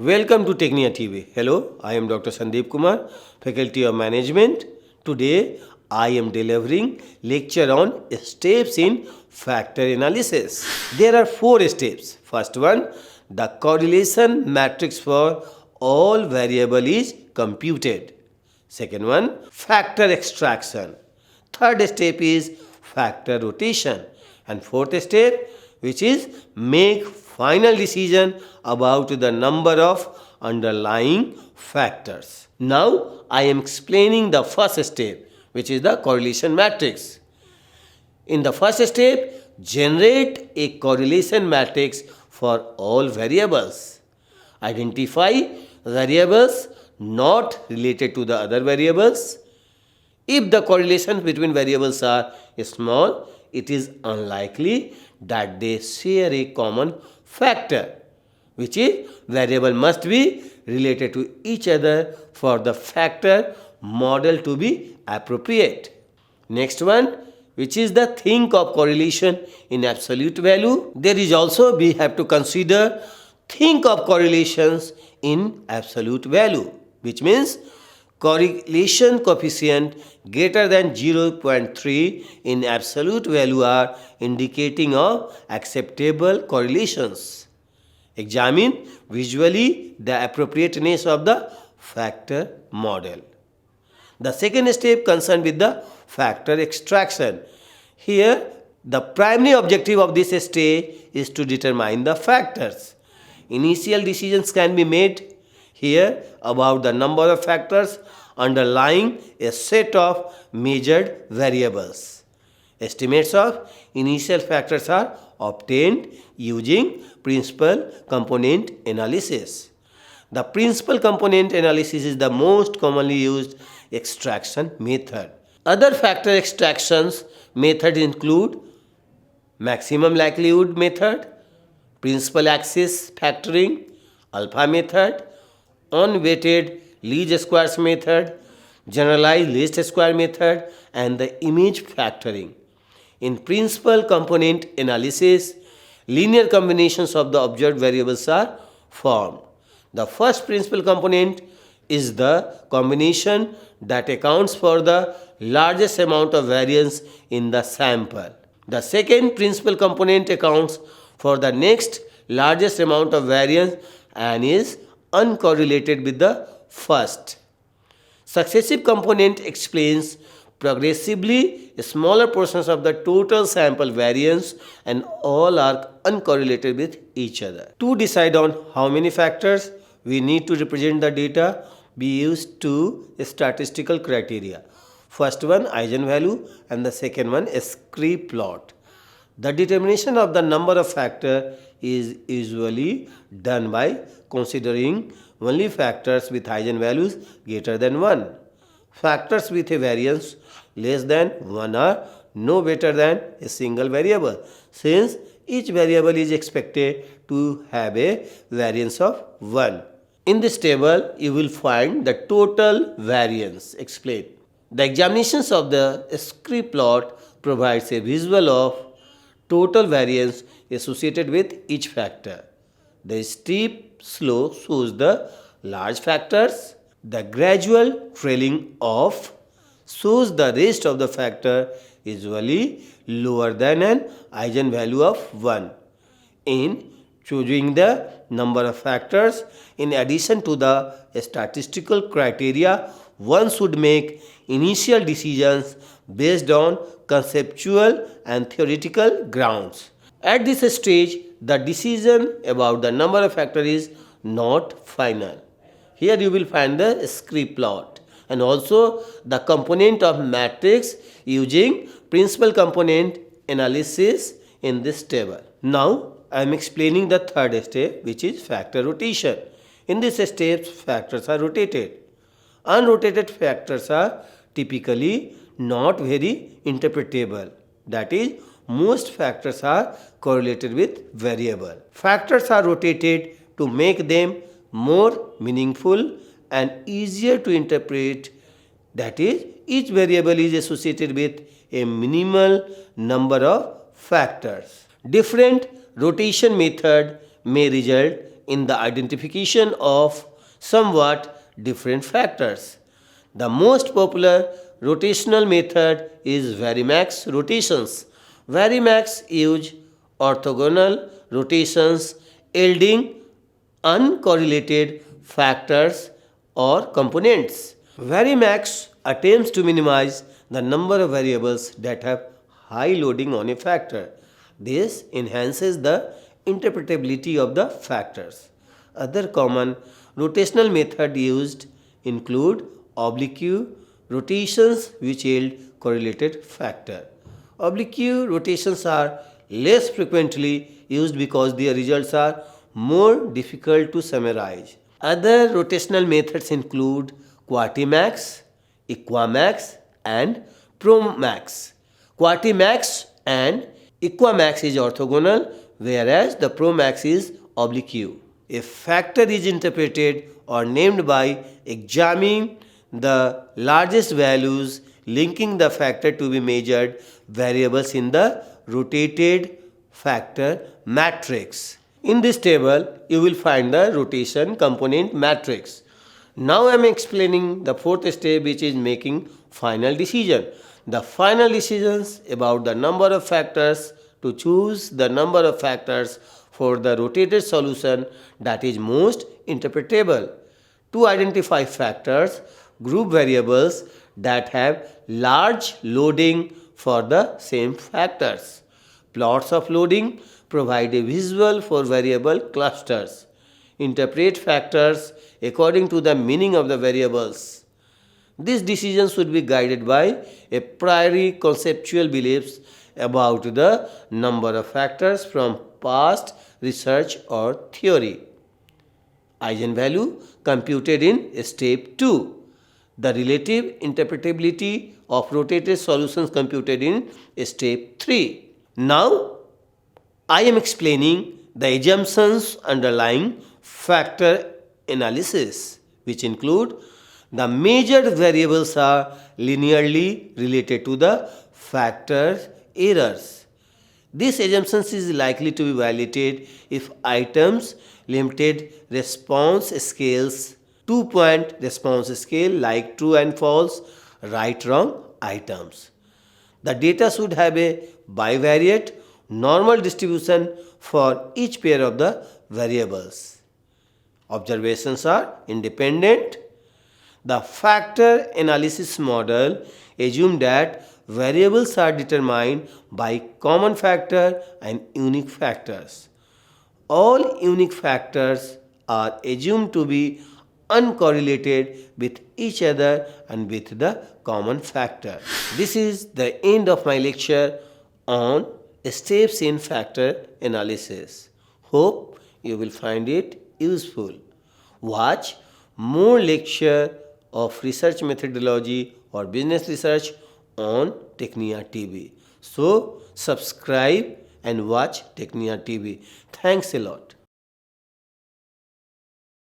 Welcome to Technia TV. Hello, I am Dr. Sandeep Kumar, Faculty of Management. Today, I am delivering lecture on steps in factor analysis. There are 4 steps. First one, the correlation matrix for all variable is computed. Second one, factor extraction. Third step is factor rotation. And fourth step, which is make final decision about the number of underlying factors. Now I am explaining the first step, which is the correlation matrix. In the first step, generate a correlation matrix for all variables. Identify variables not related to the other variables. If the correlations between variables are small, it is unlikely that they share a common factor, which is variable must be related to each other for the factor model to be appropriate. Next one, which is the think of correlation in absolute value. There is also we have to consider think of correlations in absolute value, which means correlation coefficient greater than 0.3 in absolute value are indicating of acceptable correlations. Examine visually the appropriateness of the factor model. The second step concerned with the factor extraction. Here, the primary objective of this stage is to determine the factors. Initial decisions can be made here about the number of factors underlying a set of measured variables. Estimates of initial factors are obtained using principal component analysis. The principal component analysis is the most commonly used extraction method. Other factor extractions methods include maximum likelihood method, principal axis factoring, alpha method, unweighted least squares method, generalized least square method, and the image factoring. In principal component analysis, linear combinations of the observed variables are formed. The first principal component is the combination that accounts for the largest amount of variance in the sample. The second principal component accounts for the next largest amount of variance and is uncorrelated with the first. Successive component explains progressively smaller portions of the total sample variance and all are uncorrelated with each other. To decide on how many factors we need to represent the data, we use two statistical criteria. First one eigenvalue and the second one scree plot. The determination of the number of factors is usually done by considering only factors with eigenvalues greater than 1. Factors with a variance less than 1 are no better than a single variable, since each variable is expected to have a variance of 1. In this table, you will find the total variance explained. The examinations of the scree plot provides a visual of total variance associated with each factor. The steep slope shows the large factors. The gradual trailing off shows the rest of the factor usually lower than an eigenvalue of 1. In choosing the number of factors, in addition to the statistical criteria, one should make initial decisions based on conceptual and theoretical grounds. At this stage, the decision about the number of factors is not final. Here you will find the scree plot and also the component of matrix using principal component analysis in this table. Now I am explaining the third step, which is factor rotation. In this step, factors are rotated. Unrotated factors are typically not very interpretable. That is, most factors are correlated with variable. Factors are rotated to make them more meaningful and easier to interpret. That is, each variable is associated with a minimal number of factors. Different rotation method may result in the identification of somewhat different factors. The most popular rotational method is Varimax rotations. Varimax use orthogonal rotations yielding uncorrelated factors or components. Varimax attempts to minimize the number of variables that have high loading on a factor. This enhances the interpretability of the factors. Other common rotational methods used include oblique rotations which yield correlated factor. Oblique rotations are less frequently used because their results are more difficult to summarize. Other rotational methods include Quantimax, Equamax, and Promax. Quantimax and Equamax is orthogonal, whereas the Promax is oblique. A factor is interpreted or named by examining the largest values linking the factor to be measured variables in the rotated factor matrix. In this table, you will find the rotation component matrix. Now I am explaining the fourth step, which is making final decision. The final decisions about the number of factors to choose the number of factors for the rotated solution that is most interpretable. To identify factors, group variables that have large loading for the same factors. Plots of loading provide a visual for variable clusters. Interpret factors according to the meaning of the variables. These decisions should be guided by a priori conceptual beliefs about the number of factors from past research or theory. Eigenvalue computed in step 2. The relative interpretability of rotated solutions computed in step 3. Now, I am explaining the assumptions underlying factor analysis, which include the measured variables are linearly related to the factor errors. This assumption is likely to be validated if items limited response scales, 2-point response scale like true and false, right wrong items. The data should have a bivariate normal distribution for each pair of the variables. Observations are independent. The factor analysis model assumes that variables are determined by common factor and unique factors. All unique factors are assumed to be uncorrelated with each other and with the common factor. This is the end of my lecture on steps in factor analysis. Hope you will find it useful. Watch more lecture of research methodology or business research on Technia TV. So subscribe and watch Technia TV. Thanks a lot.